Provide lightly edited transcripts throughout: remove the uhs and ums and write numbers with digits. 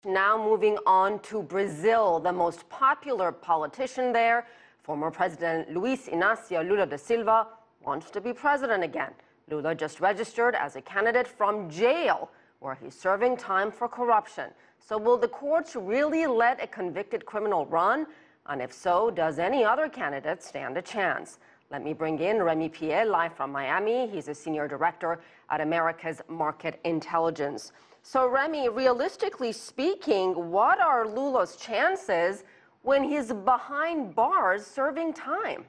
Now moving on to Brazil, the most popular politician there, former President Luiz Inacio Lula da Silva, wants to be president again. Lula just registered as a candidate from jail, where he's serving time for corruption. So will the courts really let a convicted criminal run? And if so, does any other candidate stand a chance? Let me bring in Remi Piet, live from Miami. He's a senior director at America's Market Intelligence. So Remi, realistically speaking, what are Lula's chances when he's behind bars serving time?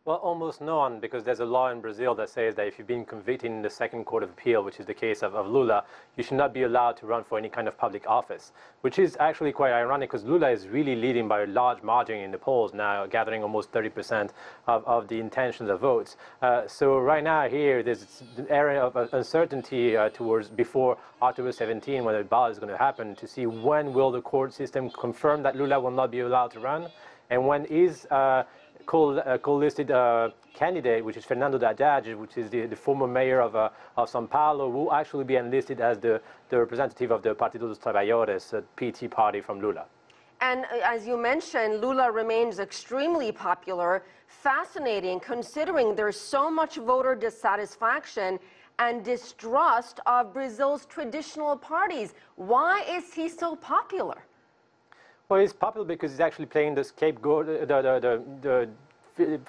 Well, almost none, because there's a law in Brazil that says that if you've been convicted in the second court of appeal, which is the case of Lula, you should not be allowed to run for any kind of public office, which is actually quite ironic because Lula is really leading by a large margin in the polls now, gathering almost 30% of the intentions of votes. So right now here, there's an area of uncertainty towards before October 17, when the ballot is going to happen, to see when will the court system confirm that Lula will not be allowed to run, and when is co-listed candidate, which is Fernando Haddad, which is the former mayor of São Paulo, will actually be enlisted as the representative of the Partido dos Trabalhadores, PT party from Lula. And as you mentioned, Lula remains extremely popular. Fascinating, considering there's so much voter dissatisfaction and distrust of Brazil's traditional parties. Why is he so popular? Well, he's popular because he's actually playing the scapegoat, the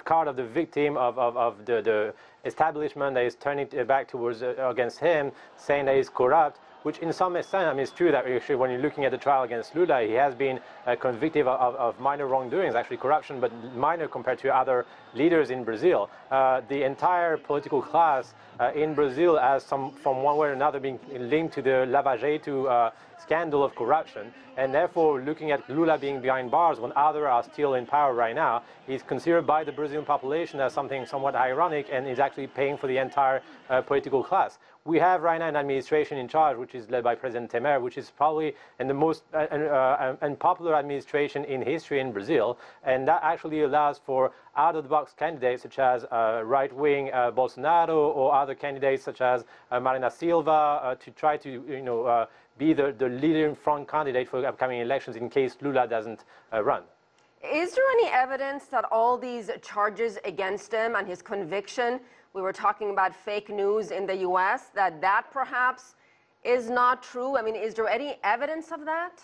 card of the victim of the establishment that is turning it back towards against him, saying that he's corrupt. Which, in some extent, I mean, it's true that actually, when you're looking at the trial against Lula, he has been convicted of minor wrongdoings, actually corruption, but minor compared to other leaders in Brazil. The entire political class in Brazil has from one way or another been linked to the Lava Jato scandal of corruption, and therefore looking at Lula being behind bars when others are still in power right now is considered by the Brazilian population as something somewhat ironic, and is actually paying for the entire political class. We have right now an administration in charge, which is led by President Temer, which is probably the most unpopular administration in history in Brazil, and that actually allows for out-of-the-box candidates such as right-wing Bolsonaro or other candidates such as Marina Silva to try to be the leader in front candidate for upcoming elections in case Lula doesn't run. Is there any evidence that all these charges against him and his conviction, we were talking about fake news in the U.S., that perhaps is not true? I mean, is there any evidence of that?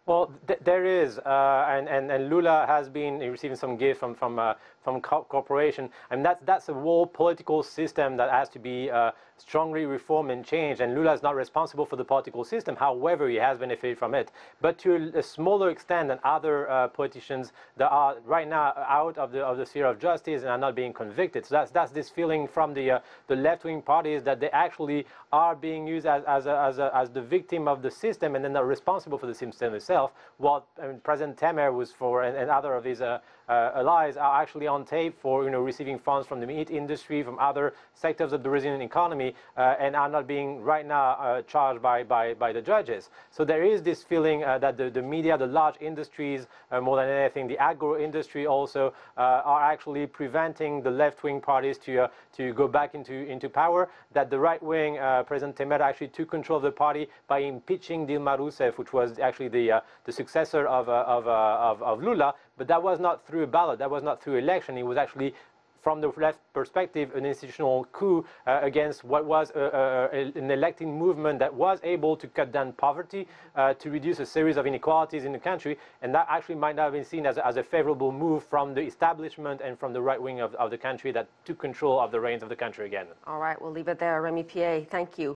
Well, there is, and Lula has been receiving some gift from corporation, and that's a whole political system that has to be strongly reformed and changed. And Lula is not responsible for the political system. However, he has benefited from it, but to a smaller extent than other politicians that are right now out of the sphere of justice and are not being convicted. So that's this feeling from the left-wing parties that they actually are being used as the victim of the system, and then are responsible for the system itself. What President Temer was for, and other of his allies are actually on tape for receiving funds from the meat industry, from other sectors of the Brazilian economy, and are not being right now charged by the judges. So there is this feeling that the media, the large industries, more than anything, the agro industry also are actually preventing the left-wing parties to go back into power. That the right-wing President Temer actually took control of the party by impeaching Dilma Rousseff, which was actually the successor of Lula, but that was not through a ballot, that was not through election. It was actually, from the left perspective, an institutional coup against what was an elected movement that was able to cut down poverty, to reduce a series of inequalities in the country, and that actually might not have been seen as a favorable move from the establishment and from the right wing of the country that took control of the reins of the country again. All right, we'll leave it there. Remi Piet, thank you.